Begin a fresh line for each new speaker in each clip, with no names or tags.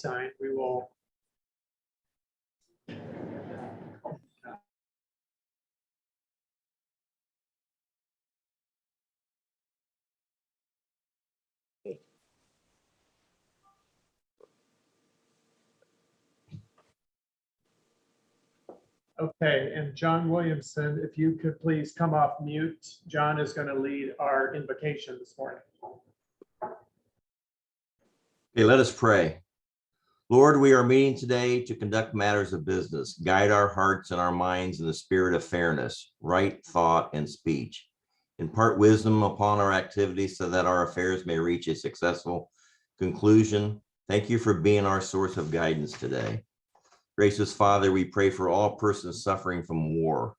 sign, we will. Okay, and John Williamson, if you could please come off mute. John is going to lead our invocation this morning.
Okay, let us pray. Lord, we are meeting today to conduct matters of business. Guide our hearts and our minds in the spirit of fairness, right thought, and speech. Impart wisdom upon our activities so that our affairs may reach a successful conclusion. Thank you for being our source of guidance today. Gracious Father, we pray for all persons suffering from war.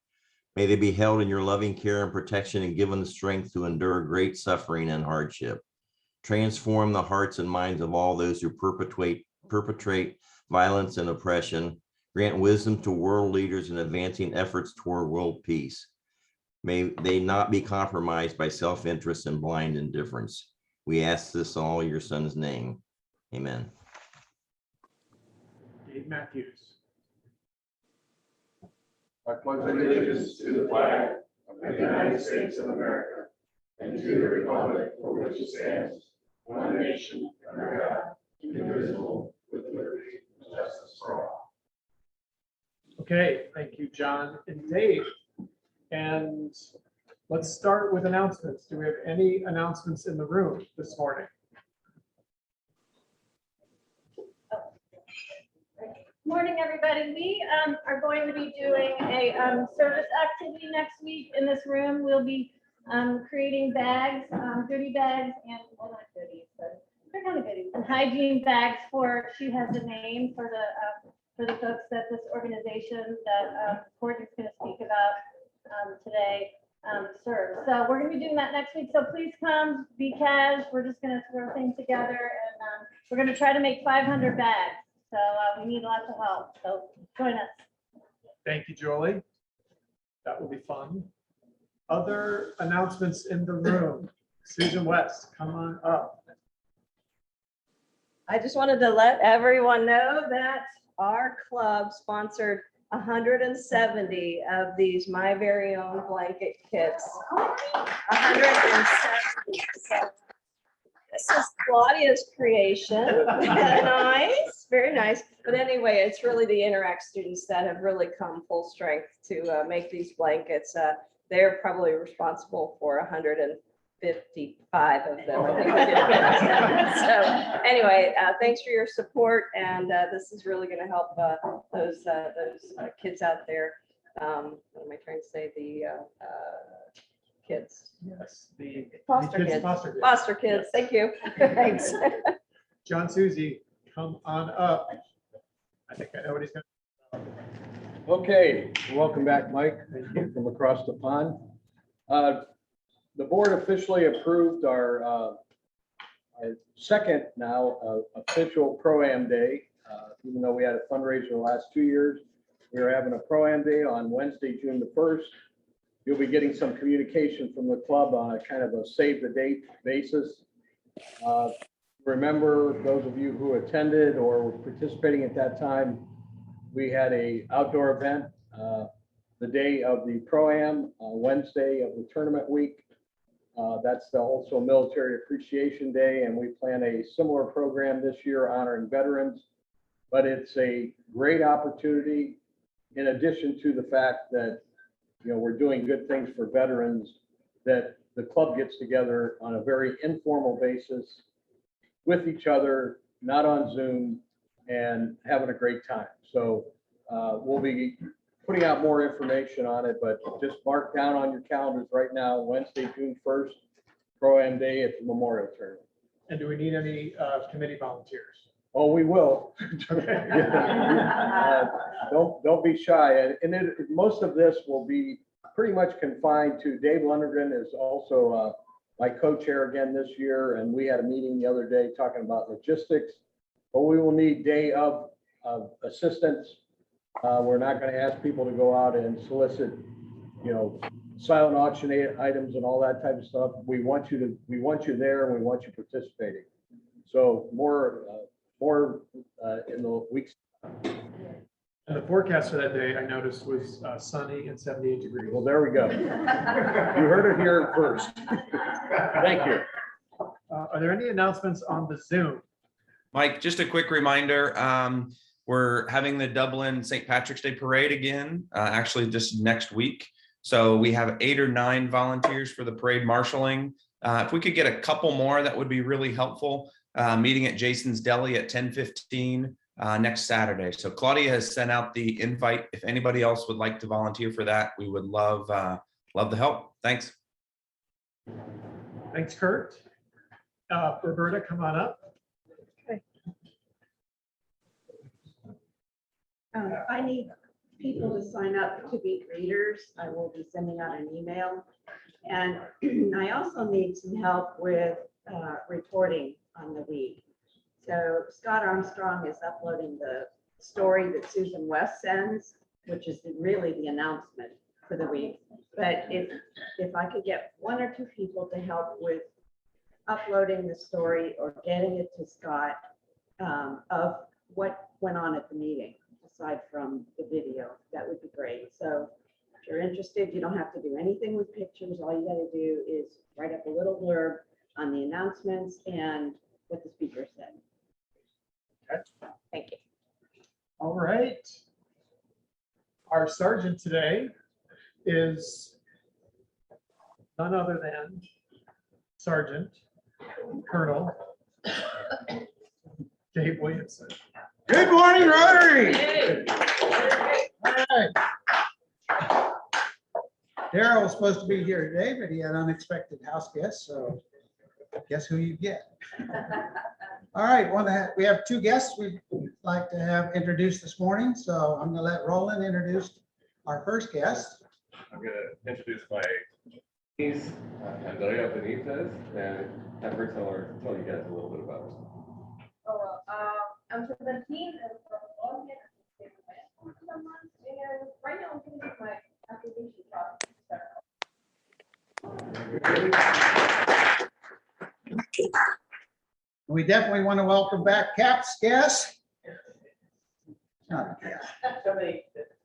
May they be held in your loving care and protection and given the strength to endure great suffering and hardship. Transform the hearts and minds of all those who perpetrate violence and oppression. Grant wisdom to world leaders in advancing efforts toward world peace. May they not be compromised by self-interest and blind indifference. We ask this all in your Son's name. Amen.
Dave Matthews.
I pledge allegiance to the flag of the United States of America and to the republic for which it stands, one nation, under God, indivisible, with liberty and justice for all.
Okay, thank you, John and Dave. And let's start with announcements. Do we have any announcements in the room this morning?
Morning, everybody. We are going to be doing a service activity next week in this room. We'll be creating bags, goodie bags, and well, not goodies, but they're kind of goodies, and hygiene bags for. She has a name for the folks that this organization that Courtney's going to speak about today serves. So we're going to be doing that next week. So please come, be cash. We're just going to throw things together, and we're going to try to make 500 bags. So we need lots of help. So join us.
Thank you, Jolie. That will be fun. Other announcements in the room. Susan West, come on up.
I just wanted to let everyone know that our club sponsored 170 of these My Very Own blanket kits. 170. So this is Claudia's creation. Nice, very nice. But anyway, it's really the Interact students that have really come full strength to make these blankets. They're probably responsible for 155 of them. So anyway, thanks for your support, and this is really going to help those kids out there. What am I trying to say? The kids.
Yes, the
Foster
kids,
kids.
foster kids.
Foster kids.
Yes.
Thank you. Thanks.
John Susie, come on up. I think I know what he's going to.
Okay, welcome back, Mike, from across the pond. The board officially approved our second now official Pro-Am Day. Even though we had a fundraiser the last 2 years, we are having a Pro-Am Day on Wednesday, June the 1st. You'll be getting some communication from the club on a kind of a save the date basis. Remember, those of you who attended or were participating at that time, we had a outdoor event the day of the Pro-Am, Wednesday of the tournament week. That's also Military Appreciation Day, and we plan a similar program this year honoring veterans. But it's a great opportunity, in addition to the fact that we're doing good things for veterans, that the club gets together on a very informal basis with each other, not on Zoom, and having a great time. So we'll be putting out more information on it, but just mark down on your calendars right now, Wednesday, June 1st, Pro-Am Day at the Memorial Tournament.
And do we need any committee volunteers?
Oh, we will. Don't be shy. And most of this will be pretty much confined to Dave Lundgren is also my co-chair again this year. And we had a meeting the other day talking about logistics, but we will need day of assistance. We're not going to ask people to go out and solicit, silent auction items and all that type of stuff. We want you there and we want you participating. So more more in the weeks.
And the forecast for that day, I noticed, was sunny and 78 degrees.
Well, there we go. You heard it here first. Thank you.
Are there any announcements on the Zoom?
Mike, just a quick reminder, we're having the Dublin St. Patrick's Day Parade again, actually just next week. So we have 8 or 9 volunteers for the parade marshaling. If we could get a couple more, that would be really helpful. Meeting at Jason's Deli at 10:15 next Saturday. So Claudia has sent out the invite. If anybody else would like to volunteer for that, we would love the help. Thanks.
Thanks, Kurt. Roberta, come on up.
I need people to sign up to be greeters. I will be sending out an email. And I also need some help with reporting on the week. So Scott Armstrong is uploading the story that Susan West sends, which is really the announcement for the week. But if I could get 1 or 2 people to help with uploading the story or getting it to Scott of what went on at the meeting, aside from the video, that would be great. So if you're interested, you don't have to do anything with pictures. All you got to do is write up a little blurb on the announcements and what the speaker said. Thank you.
All right. Our sergeant today is none other than Sergeant Colonel Dave Williamson.
Good morning, Rotary. All right. Daryl was supposed to be here today, but he had unexpected house guests, so guess who you get? All right, we have 2 guests we'd like to have introduced this morning, so I'm gonna let Roland introduce our first guest.
I'm going to introduce my niece, Andrea Benitez, and have her tell you guys a little bit about herself.
I'm 17 and from Colombia. And right now I'm finishing my application process.
We definitely want to welcome back Cap's guest. Not a Cap.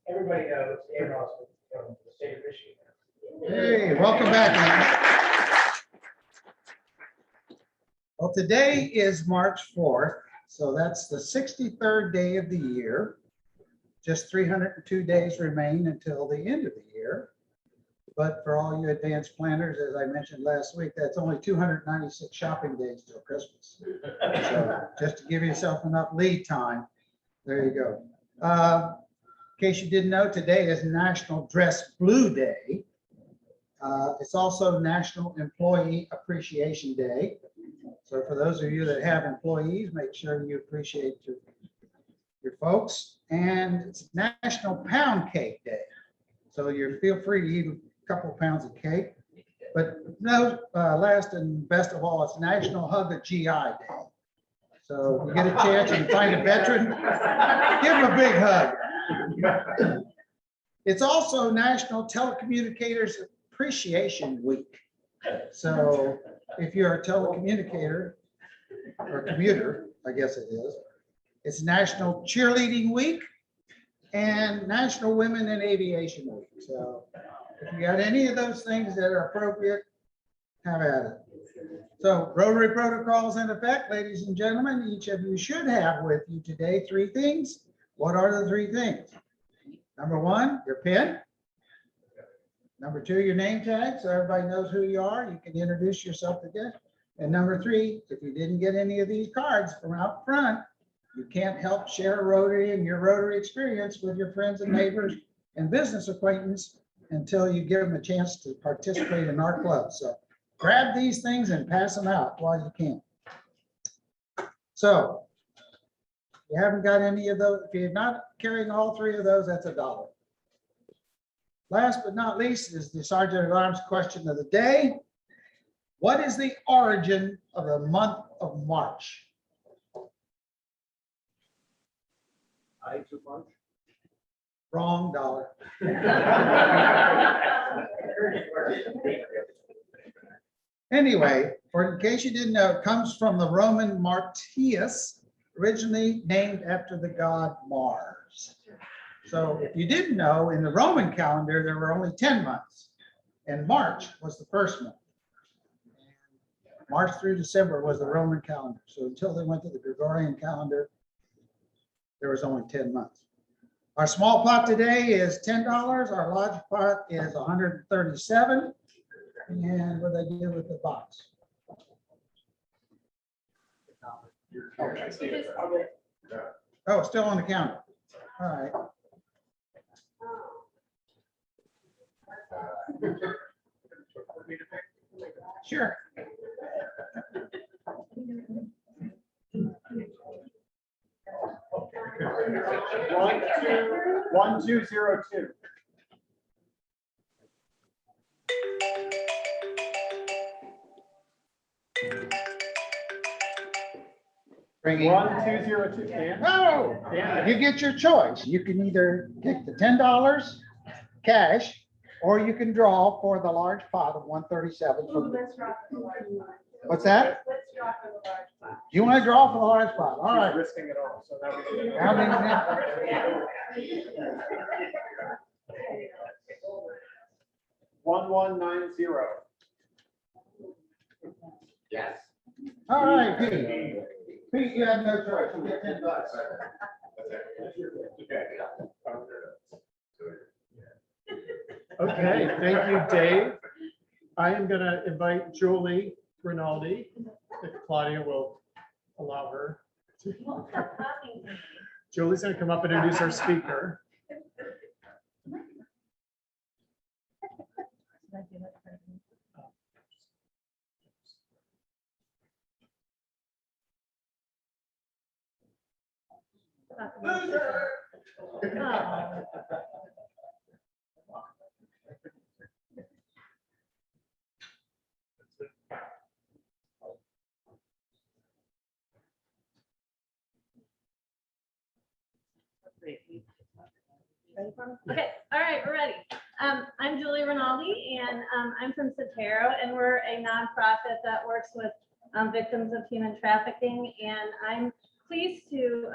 Everybody knows Aaron Austin from the state of Michigan.
Hey, welcome back, man. Well, today is March 4th, so that's the 63rd day of the year. Just 302 days remain until the end of the year. But for all you advanced planners, as I mentioned last week, that's only 296 shopping days till Christmas. So just to give yourself enough lead time, there you go. In case you didn't know, today is National Dress Blue Day. It's also National Employee Appreciation Day. So for those of you that have employees, make sure you appreciate your folks. And it's National Pound Cake Day. So you feel free to eat a couple of pounds of cake. But no, last and best of all, it's National Hug a GI Day. So if you get a chance and find a veteran, give him a big hug. It's also National Telecommunicators Appreciation Week. So if you're a telecommunicator or commuter, I guess it is, it's National Cheerleading Week and National Women in Aviation Week. So if you got any of those things that are appropriate, have at it. So Rotary protocols in effect, ladies and gentlemen. Each of you should have with you today 3 things. What are the 3 things? Number 1, your PIN. Number 2, your name tag, so everybody knows who you are. You can introduce yourself to guests. And number 3, if you didn't get any of these cards from out front, you can't help share Rotary and your Rotary experience with your friends and neighbors and business acquaintances until you give them a chance to participate in our club. So grab these things and pass them out while you can. So if you haven't got any of those, if you're not carrying all 3 of those, that's $1. Last but not least is the Sergeant at Arms question of the day. What is the origin of the month of March?
I too much.
Wrong dollar. Anyway, in case you didn't know, it comes from the Roman Martius, originally named after the god Mars. So if you didn't know, in the Roman calendar, there were only 10 months, and March was the first month. March through December was the Roman calendar. So until they went to the Gregorian calendar, there was only 10 months. Our small pot today is $10. Our large pot is $137. And what did I do with the box? Oh, it's still on the counter. All right. Sure.
One, 202.
Bring in.
1202. Dan?
No,
Dan.
you get your choice. You can either take the $10 cash, or you can draw for the large pot of 137. from the- What's that?
Let's draw for the large pot.
You want to draw for the large pot? All
She's
right.
risking it all, so now we
How many minutes?
1190.
Yes.
All right, Pete. Pete, you have no choice. You get $10.
Okay, thank you, Dave. I am gonna invite Julie Rinaldi, if Claudia will allow her. Julie's gonna come up and introduce our speaker.
Oh. Okay, all right, we're ready. I'm Julie Rinaldi, and I'm from Sotero, and we're a nonprofit that works with victims of human trafficking. And I'm pleased to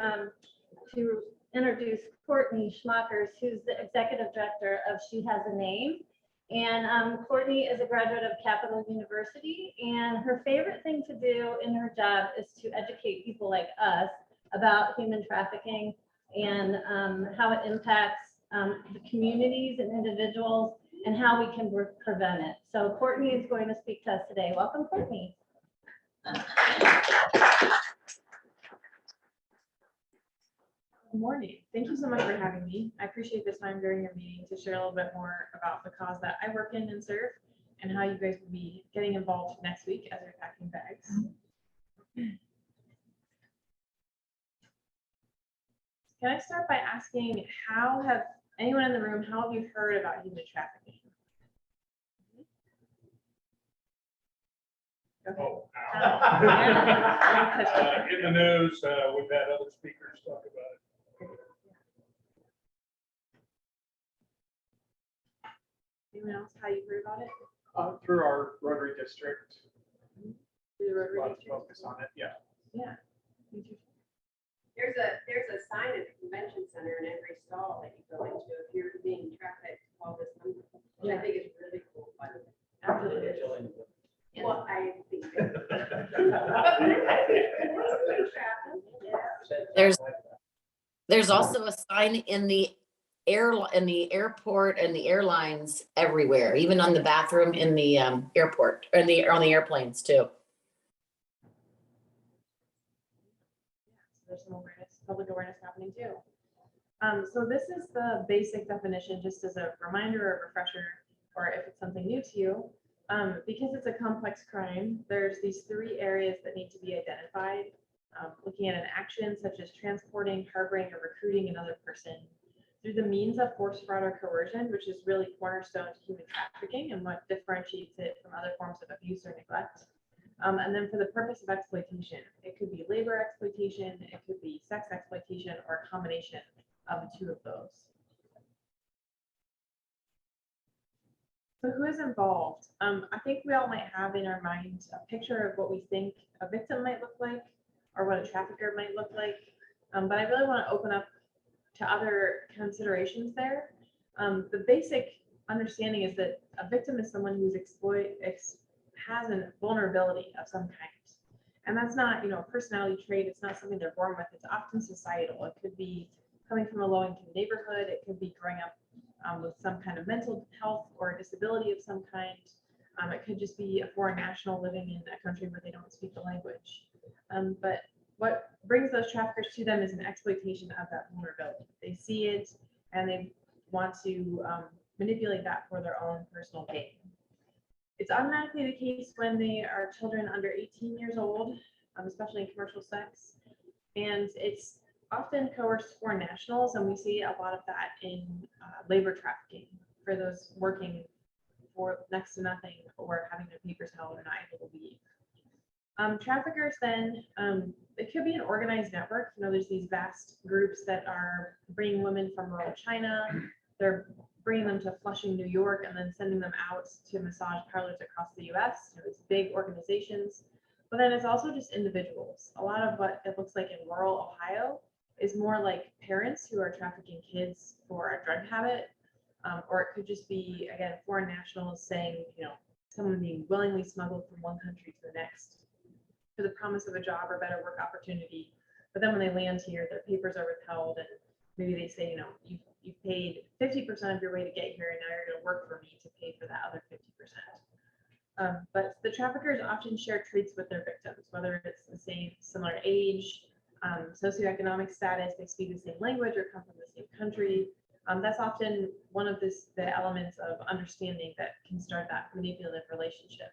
introduce Courtney Schmackers, who's the executive director of She Has a Name. And Courtney is a graduate of Capital University, and her favorite thing to do in her job is to educate people like us about human trafficking and how it impacts the communities and individuals and how we can prevent it. So Courtney is going to speak to us today. Welcome, Courtney.
Good morning. Thank you so much for having me. I appreciate this time during your meeting to share a little bit more about the cause that I work in and serve and how you guys will be getting involved next week as you're packing bags. Can I start by asking, how have anyone in the room, how have you heard about human trafficking? Okay.
Oh,
Yeah.
in the news, we've had other speakers talk about it.
Anyone else, how you heard about it?
Through our Rotary District,
Through the
a
Rotary
lot of
District?
focus on it, yeah.
Yeah. Me too.
There's a sign at the convention center in every stall that you go into if you're being trafficked, call this number, which I think is really cool, by the way.
Absolutely.
Well, I think.
There's also a sign in the airport and the airlines everywhere, even on the bathroom in the airport and on the airplanes too.
So there's some awareness, public awareness happening too. So this is the basic definition, just as a reminder or refresher, or if it's something new to you. Because it's a complex crime, there's these three areas that need to be identified. Looking at an action such as transporting, harboring, or recruiting another person through the means of force, fraud, or coercion, which is really cornerstone to human trafficking and what differentiates it from other forms of abuse or neglect. And then for the purpose of exploitation, it could be labor exploitation, it could be sex exploitation, or a combination of the two of those. So who is involved? I think we all might have in our minds a picture of what we think a victim might look like, or what a trafficker might look like. But I really want to open up to other considerations there. The basic understanding is that a victim is someone who's has a vulnerability of some kind. And that's not, a personality trait. It's not something they're born with. It's often societal. It could be coming from a low-income neighborhood. It could be growing up with some kind of mental health or disability of some kind. It could just be a foreign national living in a country where they don't speak the language. But what brings those traffickers to them is an exploitation of that vulnerability. They see it and they want to manipulate that for their own personal gain. It's automatically the case when they are children under 18 years old, especially in commercial sex. And it's often coerced foreign nationals, and we see a lot of that in labor trafficking for those working for next to nothing or having their papers held or not able to leave. Traffickers then, it could be an organized network. There's these vast groups that are bringing women from rural China. They're bringing them to Flushing, New York, and then sending them out to massage parlors across the US. It's big organizations, but then it's also just individuals. A lot of what it looks like in rural Ohio is more like parents who are trafficking kids for a drug habit, or it could just be, again, foreign nationals saying, someone being willingly smuggled from one country to the next for the promise of a job or better work opportunity. But then when they land here, their papers are withheld, and maybe they say, you've paid 50% of your way to get here, and now you're going to work for me to pay for that other 50%. But the traffickers often share traits with their victims, whether it's the same, similar age, socioeconomic status, they speak the same language or come from the same country. That's often one of the elements of understanding that can start that manipulative relationship.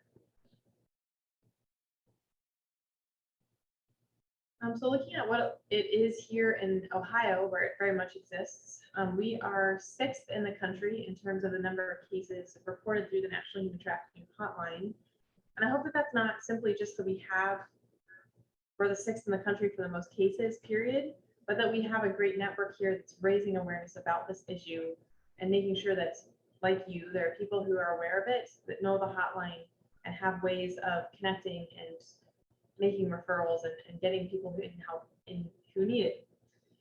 So looking at what it is here in Ohio, where it very much exists, we are 6th in the country in terms of the number of cases reported through the National Human Trafficking Hotline. And I hope that that's not simply just that we're the 6th in the country for the most cases, period, but that we have a great network here that's raising awareness about this issue and making sure that, like you, there are people who are aware of it, that know the hotline and have ways of connecting and making referrals and getting people who need help who need it.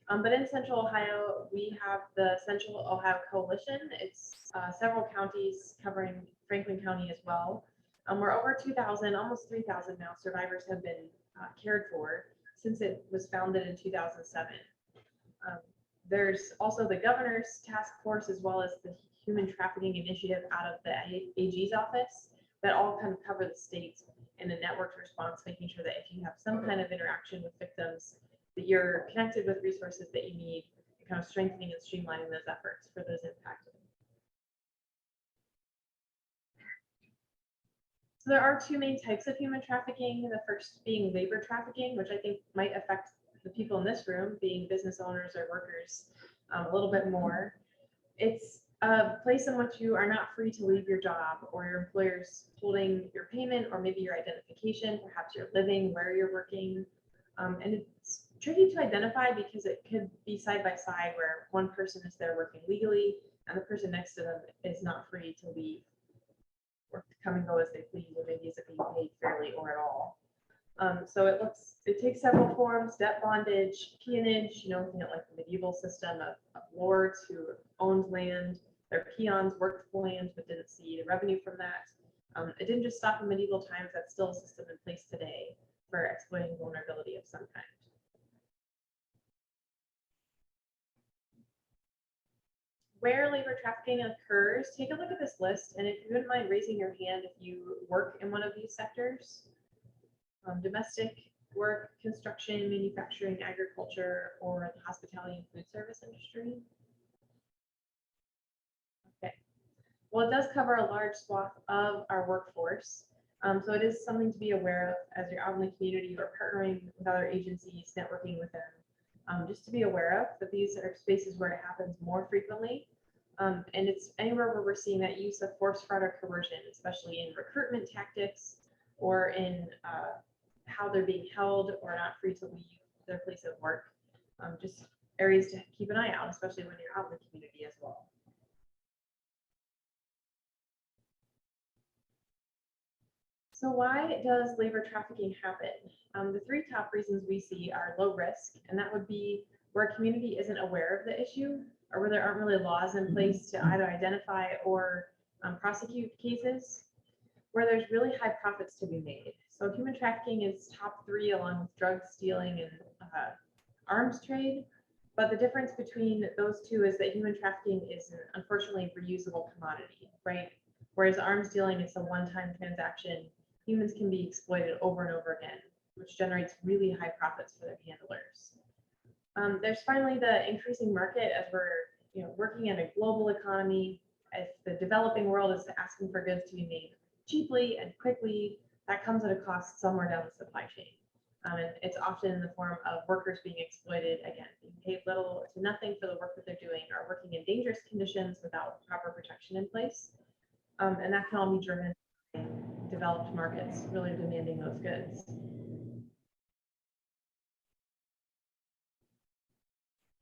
But in Central Ohio, we have the Central Ohio Coalition. It's several counties covering Franklin County as well. We're over 2,000, almost 3,000 now, survivors have been cared for since it was founded in 2007. There's also the governor's task force as well as the human trafficking initiative out of the AG's office that all kind of cover the state in a networked response, making sure that if you have some kind of interaction with victims, that you're connected with resources that you need, and kind of strengthening and streamlining those efforts for those impacted. So there are 2 main types of human trafficking. The first being labor trafficking, which I think might affect the people in this room, being business owners or workers, a little bit more. It's a place in which you are not free to leave your job, or your employer's holding your payment or maybe your identification, perhaps your living, where you're working. And it's tricky to identify because it could be side by side where one person is there working legally and the person next to them is not free to leave or come and go as they please, or maybe isn't being paid fairly or at all. So it takes several forms: debt bondage, peonage, looking at like the medieval system of lords who owned land, their peons worked the land but didn't see the revenue from that. It didn't just stop in medieval times, that's still a system in place today for exploiting vulnerability of some kind. Where labor trafficking occurs, take a look at this list, and if you wouldn't mind raising your hand if you work in one of these sectors: domestic work, construction, manufacturing, agriculture, or the hospitality and food service industry. Okay, well, it does cover a large swath of our workforce. So it is something to be aware of as you're out in the community or partnering with other agencies, networking with them. Just to be aware of that these are spaces where it happens more frequently. And it's anywhere where we're seeing that use of force, fraud, or coercion, especially in recruitment tactics or in how they're being held or not free to leave their place of work. Just areas to keep an eye out, especially when you're out in the community as well. So why does labor trafficking happen? The three top reasons we see are low risk, and that would be where a community isn't aware of the issue or where there aren't really laws in place to either identify or prosecute cases, where there's really high profits to be made. So human trafficking is top three along with drug stealing and arms trade. But the difference between those two is that human trafficking is an unfortunately reusable commodity, right? Whereas arms dealing is a one-time transaction, humans can be exploited over and over again, which generates really high profits for their handlers. There's finally the increasing market as we're working in a global economy. If the developing world is asking for goods to be made cheaply and quickly, that comes at a cost somewhere down the supply chain. And it's often in the form of workers being exploited, again, being paid little to nothing for the work that they're doing, or working in dangerous conditions without proper protection in place. And that can all be driven by developed markets really demanding those goods.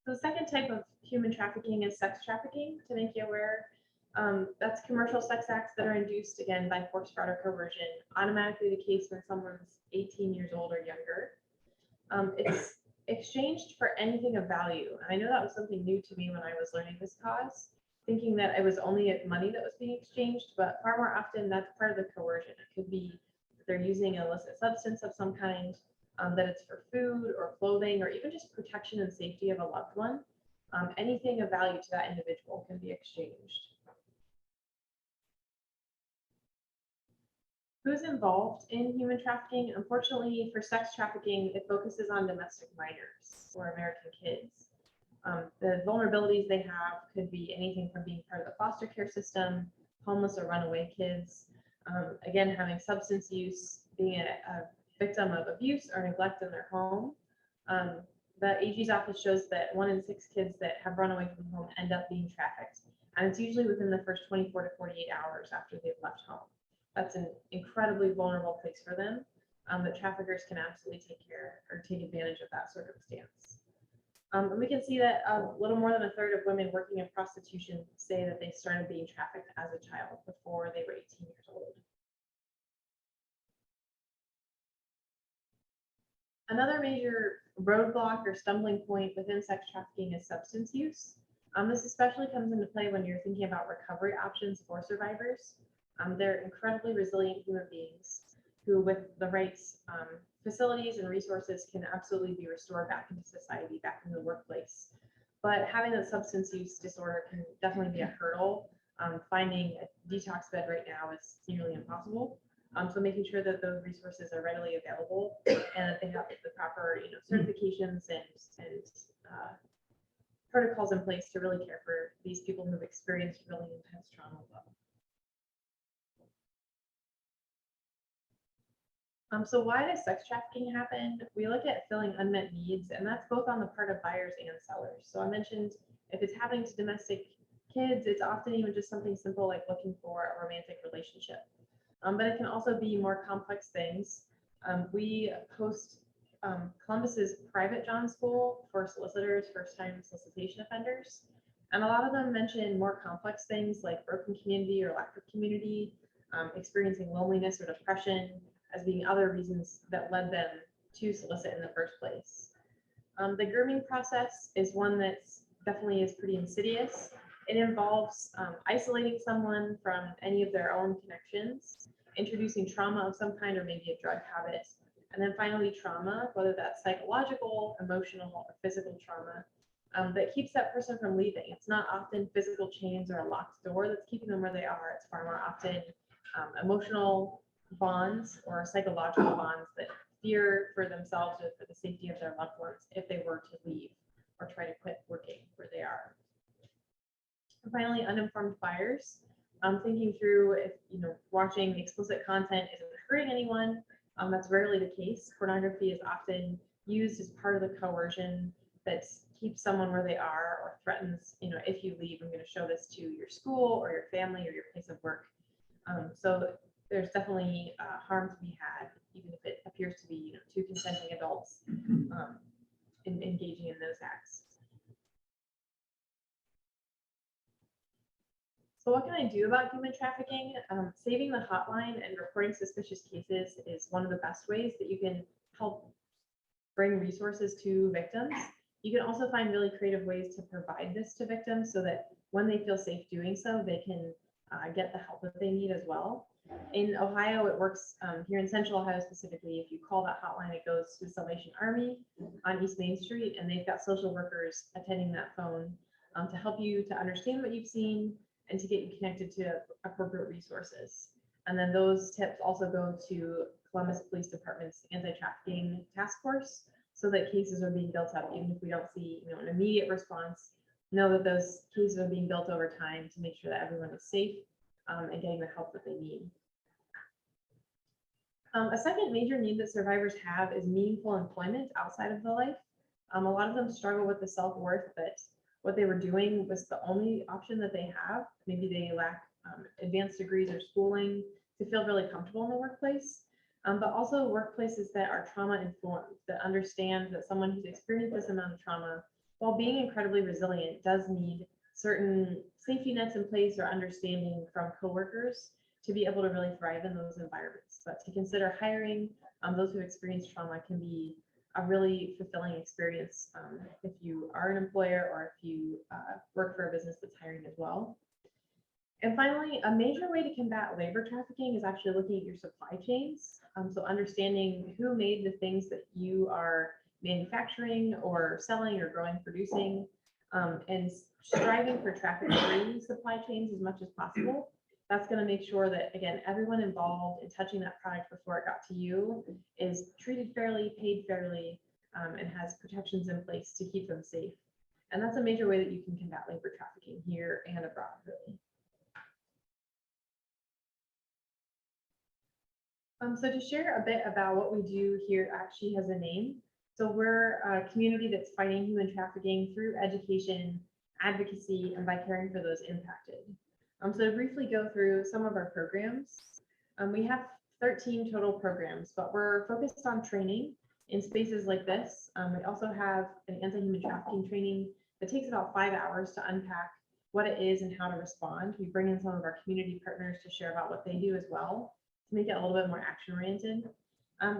So the second type of human trafficking is sex trafficking, to make you aware. That's commercial sex acts that are induced, again, by force, fraud, or coercion, automatically the case when someone's 18 years old or younger. It's exchanged for anything of value. And I know that was something new to me when I was learning this cause, thinking that it was only money that was being exchanged, but far more often that's part of the coercion. It could be that they're using an illicit substance of some kind, that it's for food or clothing, or even just protection and safety of a loved one. Anything of value to that individual can be exchanged. Who's involved in human trafficking? Unfortunately, for sex trafficking, it focuses on domestic minors or American kids. The vulnerabilities they have could be anything from being part of the foster care system, homeless or runaway kids, again, having substance use, being a victim of abuse or neglect in their home. The AG's office shows that 1 in 6 kids that have run away from home end up being trafficked. And it's usually within the first 24 to 48 hours after they've left home. That's an incredibly vulnerable place for them, that traffickers can absolutely take advantage of that circumstance. And we can see that a little more than a third of women working in prostitution say that they started being trafficked as a child before they were 18 years old. Another major roadblock or stumbling point within sex trafficking is substance use. This especially comes into play when you're thinking about recovery options for survivors. They're incredibly resilient human beings who, with the right facilities and resources, can absolutely be restored back into society, back into the workplace. But having a substance use disorder can definitely be a hurdle. Finding a detox bed right now is nearly impossible. So making sure that those resources are readily available and that they have the proper certifications and protocols in place to really care for these people who've experienced really intense trauma. So why does sex trafficking happen? We look at filling unmet needs, and that's both on the part of buyers and sellers. So I mentioned if it's happening to domestic kids, it's often even just something simple like looking for a romantic relationship. But it can also be more complex things. We host Columbus's private John School for solicitors, first-time solicitation offenders. And a lot of them mention more complex things like broken community or lack of community, experiencing loneliness or depression as being other reasons that led them to solicit in the first place. The grooming process is one that's definitely is pretty insidious. It involves isolating someone from any of their own connections, introducing trauma of some kind or maybe a drug habit, and then finally trauma, whether that's psychological, emotional, or physical trauma, that keeps that person from leaving. It's not often physical chains or a locked door that's keeping them where they are. It's far more often emotional bonds or psychological bonds that fear for themselves or for the safety of their loved ones if they were to leave or try to quit working where they are. And finally, uninformed buyers. Thinking through if watching explicit content isn't hurting anyone. That's rarely the case. Pornography is often used as part of the coercion that keeps someone where they are or threatens, if you leave, I'm going to show this to your school or your family or your place of work. So there's definitely harm to be had, even if it appears to be two consenting adults engaging in those acts. So what can I do about human trafficking? Saving the hotline and reporting suspicious cases is one of the best ways that you can help bring resources to victims. You can also find really creative ways to provide this to victims so that when they feel safe doing so, they can get the help that they need as well. In Ohio, it works here in Central Ohio specifically. If you call that hotline, it goes to the Salvation Army on East Main Street, and they've got social workers attending that phone to help you to understand what you've seen and to get you connected to appropriate resources. And then those tips also go to Columbus Police Department's anti-trafficking task force so that cases are being built up, even if we don't see an immediate response. Know that those cases are being built over time to make sure that everyone is safe and getting the help that they need. A second major need that survivors have is meaningful employment outside of the life. A lot of them struggle with the self-worth that what they were doing was the only option that they have. Maybe they lack advanced degrees or schooling to feel really comfortable in the workplace, but also workplaces that are trauma informed, that understand that someone who's experienced this amount of trauma, while being incredibly resilient, does need certain safety nets in place or understanding from coworkers to be able to really thrive in those environments. But to consider hiring those who experience trauma can be a really fulfilling experience if you are an employer or if you work for a business that's hiring as well. And finally, a major way to combat labor trafficking is actually looking at your supply chains. So understanding who made the things that you are manufacturing or selling or growing, producing, and striving for traffic-free supply chains as much as possible. That's going to make sure that, again, everyone involved in touching that product before it got to you is treated fairly, paid fairly, and has protections in place to keep them safe. And that's a major way that you can combat labor trafficking here and abroad, really. So to share a bit about what we do here at She Has a Name. So we're a community that's fighting human trafficking through education, advocacy, and by caring for those impacted. So to briefly go through some of our programs, we have 13 total programs, but we're focused on training in spaces like this. We also have an anti-human trafficking training that takes about 5 hours to unpack what it is and how to respond. We bring in some of our community partners to share about what they do as well, to make it a little bit more action-oriented.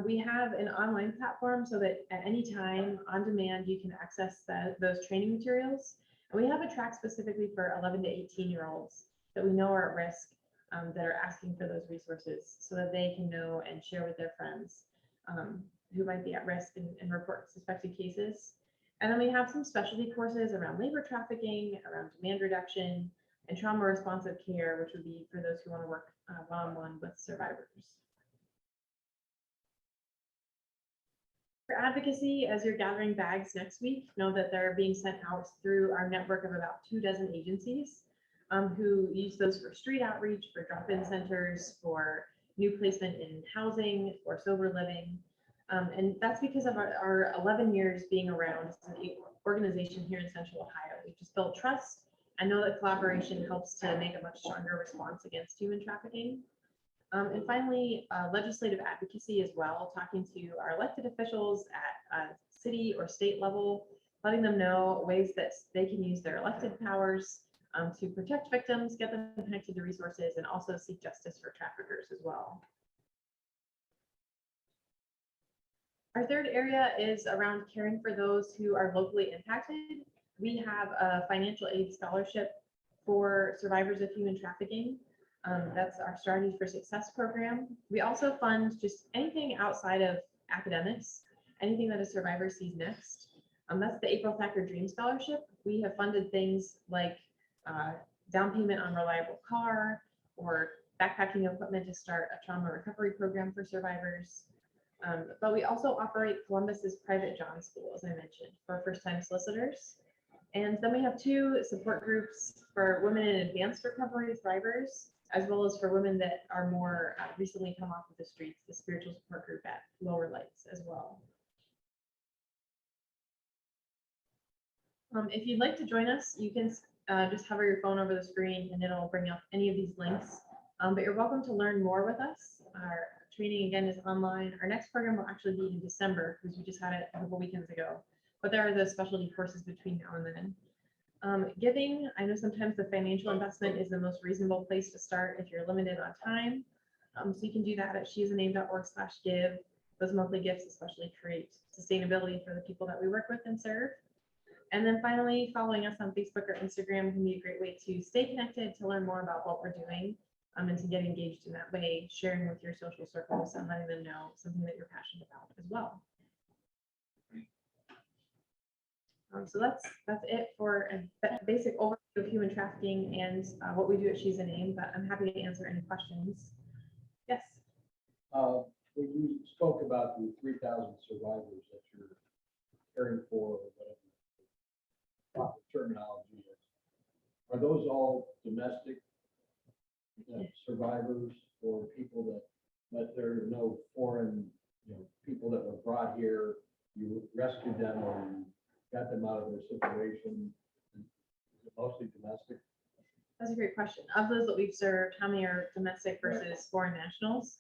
We have an online platform so that at any time on demand, you can access those training materials. And we have a track specifically for 11 to 18-year-olds that we know are at risk, that are asking for those resources so that they can know and share with their friends who might be at risk and report suspected cases. And then we have some specialty courses around labor trafficking, around demand reduction, and trauma responsive care, which would be for those who want to work one-on-one with survivors. For advocacy, as you're gathering bags next week, know that they're being sent out through our network of about 24 agencies who use those for street outreach, for drop-in centers, for new placement in housing, for sober living. And that's because of our 11 years being around as an organization here in Central Ohio. We've just built trust. I know that collaboration helps to make a much stronger response against human trafficking. And finally, legislative advocacy as well, talking to our elected officials at a city or state level, letting them know ways that they can use their elected powers to protect victims, get them connected to resources, and also seek justice for traffickers as well. Our third area is around caring for those who are locally impacted. We have a financial aid scholarship for survivors of human trafficking. That's our Strategies for Success program. We also fund just anything outside of academics, anything that a survivor sees next. That's the April Thacker Dream Scholarship. We have funded things like down payment on reliable car or backpacking equipment to start a trauma recovery program for survivors. But we also operate Columbus's private John School, as I mentioned, for first-time solicitors. And then we have 2 support groups for women in advanced recovery thrivers, as well as for women that are more recently come off of the streets, the spiritual support group at Lower Lights as well. If you'd like to join us, you can just hover your phone over the screen and it'll bring up any of these links. But you're welcome to learn more with us. Our training again is online. Our next program will actually be in December because we just had it a couple weekends ago. But there are those specialty courses between now and then. Giving, I know sometimes the financial investment is the most reasonable place to start if you're limited on time. So you can do that at sheisaname.org/give. Those monthly gifts especially create sustainability for the people that we work with and serve. And then finally, following us on Facebook or Instagram can be a great way to stay connected, to learn more about what we're doing, and to get engaged in that way, sharing with your social circles and letting them know something that you're passionate about as well. So that's it for a basic overview of human trafficking and what we do at She's a Name, but I'm happy to answer any questions. Yes.
When you spoke about the 3,000 survivors that you're caring for, or whatever the proper terminology is, are those all domestic survivors, or people that there are no foreign, people that were brought here, you rescued them or you got them out of their situation? Is it mostly domestic?
That's a great question. Of those that we've served, how many are domestic versus foreign nationals?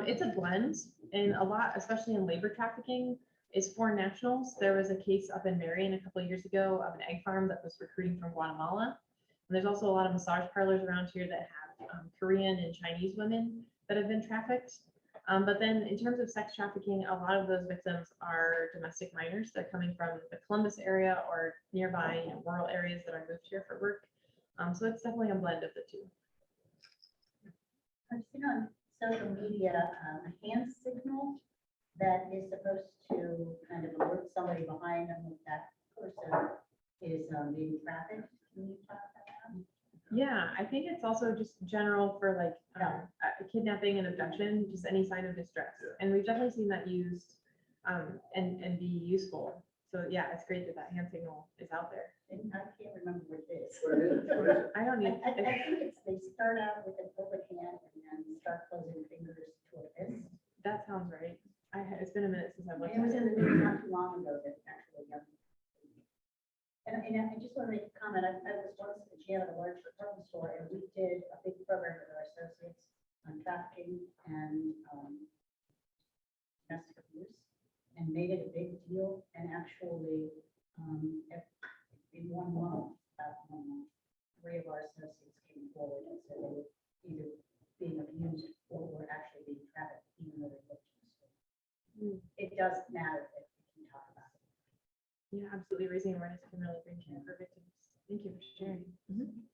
It's a blend, and a lot, especially in labor trafficking, is foreign nationals. There was a case up in Marion a couple of years ago of an egg farm that was recruiting from Guatemala. And there's also a lot of massage parlors around here that have Korean and Chinese women that have been trafficked. But then in terms of sex trafficking, a lot of those victims are domestic minors. They're coming from the Columbus area or nearby rural areas that are moved here for work. So it's definitely a blend of the two.
I've seen on social media a hand signal that is supposed to kind of alert somebody behind them that that person is being trafficked. Can you talk about that?
Yeah, I think it's also just general for like kidnapping and abduction, just any sign of distress. And we've definitely seen that used and be useful. So yeah, it's great that that hand signal is out there.
And I can't remember what it is.
What is it?
I don't need.
I think it's, they start out with an open hand and then start closing fingers toward this.
That sounds right. It's been a minute since I've looked
It was
at
in
it.
the news not too long ago that actually, and I just want to make a comment. I was once the GM at a large department store, and we did a big program with our associates on trafficking and domestic abuse, and made it a big deal. And actually, in 1 month, about 1 month, 3 of our associates came forward and said they were either being abused or were actually being trafficked, even though they looked to the store. It does matter that we can talk about it.
Yeah, absolutely. Raising awareness can really bring care for victims. Thank you for sharing.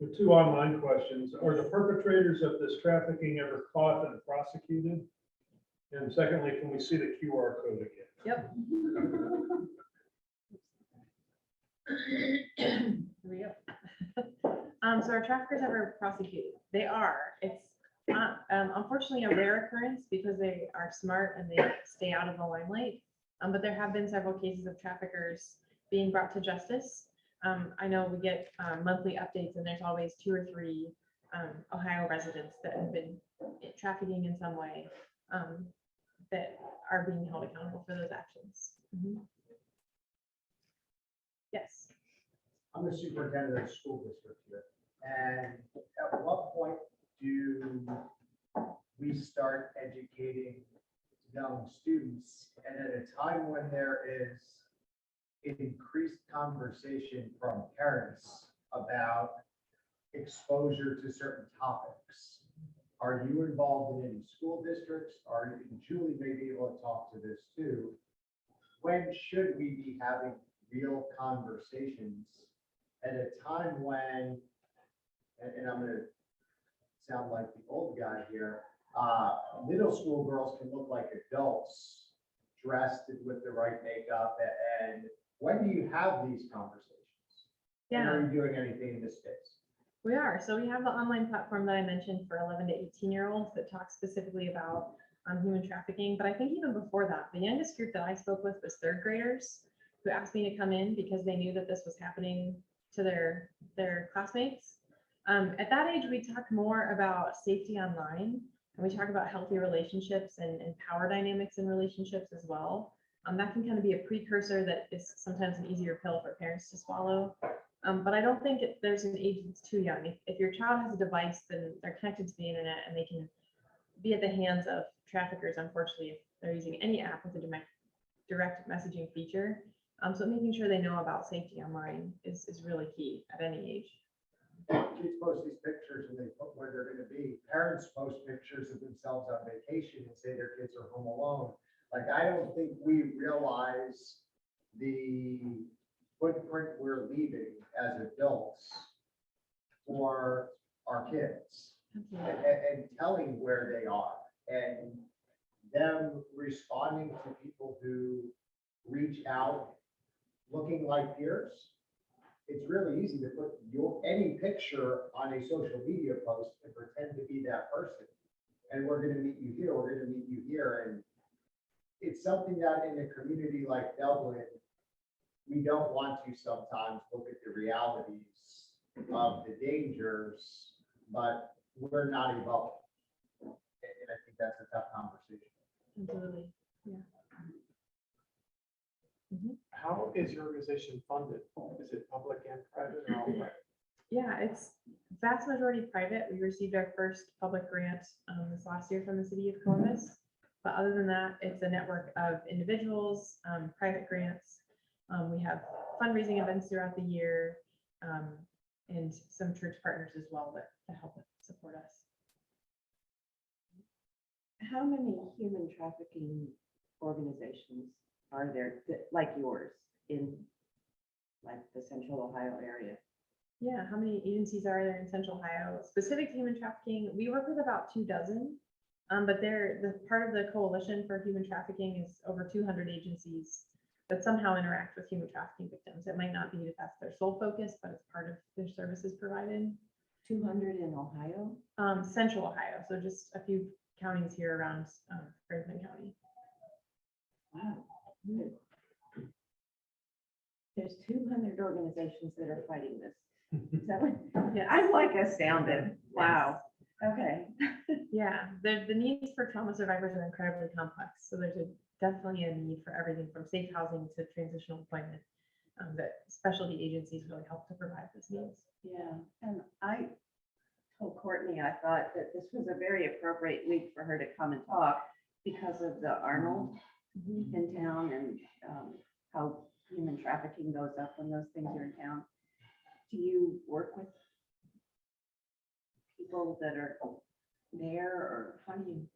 The 2 online questions: are the perpetrators of this trafficking ever caught and prosecuted? And secondly, can we see the QR code again?
Yep. Here we go. So our traffickers ever prosecuted? They are. It's not, unfortunately, a rare occurrence because they are smart and they stay out of the limelight. But there have been several cases of traffickers being brought to justice. I know we get monthly updates, and there's always 2 or 3 Ohio residents that have been trafficking in some way that are being held accountable for those actions. Yes.
I'm the superintendent of the school district here. And at what point do we start educating young students? And at a time when there is increased conversation from parents about exposure to certain topics, are you involved in any school districts? And Julie may be able to talk to this too. When should we be having real conversations at a time when, and I'm going to sound like the old guy here, middle school girls can look like adults dressed with the right makeup. And when do you have these conversations?
Yeah.
And are you doing anything in this space?
We are. So we have the online platform that I mentioned for 11 to 18-year-olds that talks specifically about human trafficking. But I think even before that, the youngest group that I spoke with was 3rd graders who asked me to come in because they knew that this was happening to their classmates. At that age, we talk more about safety online, and we talk about healthy relationships and power dynamics in relationships as well. That can kind of be a precursor that is sometimes an easier pill for parents to swallow. But I don't think there's an age that's too young. If your child has a device, then they're connected to the internet and they can be at the hands of traffickers, unfortunately, if they're using any app with a direct messaging feature. So making sure they know about safety online is really key at any age.
Kids post these pictures and they put where they're gonna be. Parents post pictures of themselves on vacation and say their kids are home alone. Like, I don't think we realize the footprint we're leaving as adults for our kids and telling where they are and them responding to people who reach out looking like peers. It's really easy to put any picture on a social media post and pretend to be that person. And we're gonna meet you here, we're gonna meet you here. And it's something that in a community like Dublin, we don't want to sometimes look at the realities of the dangers, but we're not involved. And I think that's a tough conversation.
Absolutely, yeah.
How is your organization funded? Is it public and private or all private?
Yeah, it's vast majority private. We received our first public grant this last year from the city of Columbus. But other than that, it's a network of individuals, private grants. We have fundraising events throughout the year, and some church partners as well that help support us.
How many human trafficking organizations are there like yours in like the Central Ohio area?
Yeah, how many agencies are there in Central Ohio? Specific to human trafficking, we work with about 24, but they're the part of the Coalition for Human Trafficking is over 200 agencies that somehow interact with human trafficking victims. It might not be that that's their sole focus, but it's part of their services provided.
200 in Ohio?
Central Ohio, so just a few counties here around Franklin County.
Wow. There's 200 organizations that are fighting this. Is that what?
Yes.
I'm like astounded. Wow. Okay.
Yeah, the needs for trauma survivors are incredibly complex. So there's definitely a need for everything from safe housing to transitional employment that specialty agencies really help to provide those needs.
Yeah, and I told Courtney, I thought that this was a very appropriate week for her to come and talk because of the Arnold in town and how human trafficking goes up when those things are in town. Do you work with people that are there, or how do you?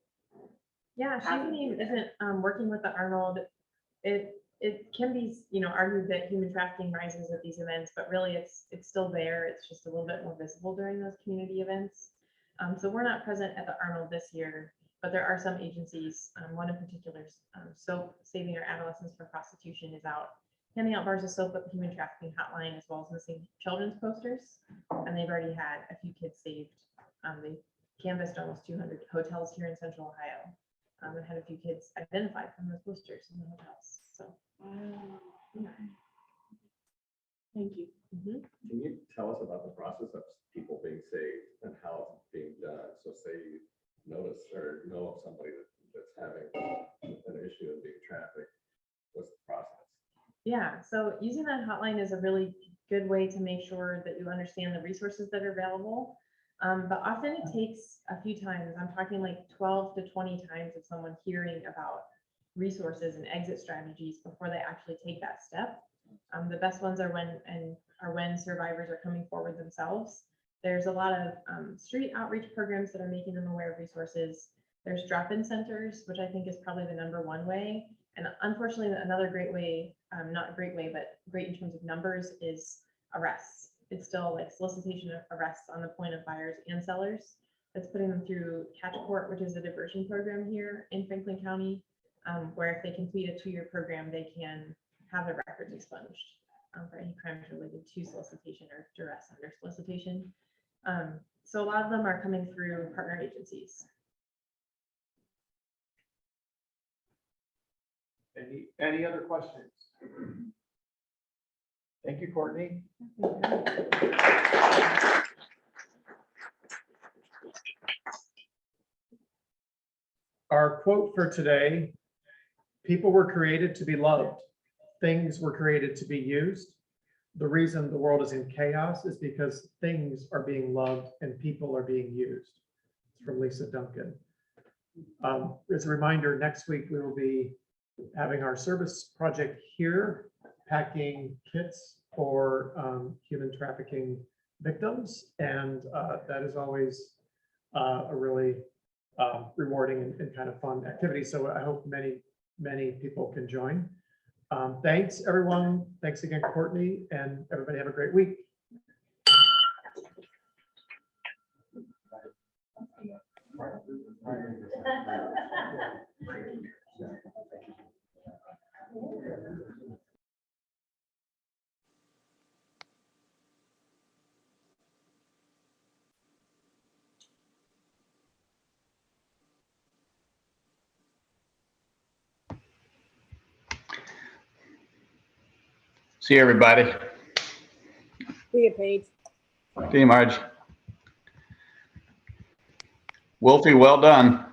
Yeah,
How do
Shazini
you do that?
isn't working with the Arnold. It can be, argued that human trafficking rises at these events, but really it's still there. It's just a little bit more visible during those community events. So we're not present at the Arnold this year, but there are some agencies, one in particular, SOAP, Saving Our Adolescents from Prostitution, is out handing out bars of soap at the human trafficking hotline, as well as missing children's posters. And they've already had a few kids saved. They canvassed almost 200 hotels here in Central Ohio, and had a few kids identified from those posters in the hotels. So, yeah.
Thank you.
Can you tell us about the process of people being saved and how it's being done? So say you notice or know of somebody that's having an issue of being trafficked, what's the process?
Yeah, so using that hotline is a really good way to make sure that you understand the resources that are available. But often it takes a few times. I'm talking like 12 to 20 times of someone hearing about resources and exit strategies before they actually take that step. The best ones are when survivors are coming forward themselves. There's a lot of street outreach programs that are making them aware of resources. There's drop-in centers, which I think is probably the #1 way. And unfortunately, another great way, not a great way, but great in terms of numbers, is arrests. It's still like solicitation of arrests on the point of buyers and sellers. That's putting them through Catch Court, which is a diversion program here in Franklin County, where if they complete a 2-year program, they can have their records expunged for any crimes related to solicitation or duress under solicitation. So a lot of them are coming through partner agencies.
Any other questions? Thank you, Courtney. Our quote for today: people were created to be loved. Things were created to be used. The reason the world is in chaos is because things are being loved and people are being used. It's from Lisa Duncan. As a reminder, next week we will be having our service project here packing kits for human trafficking victims. And that is always a really rewarding and kind of fun activity. So I hope many people can join. Thanks, everyone. Thanks again, Courtney, and everybody have a great week.
See you, everybody.
See you, Pete.
See you, Marge. Wolfie, well done.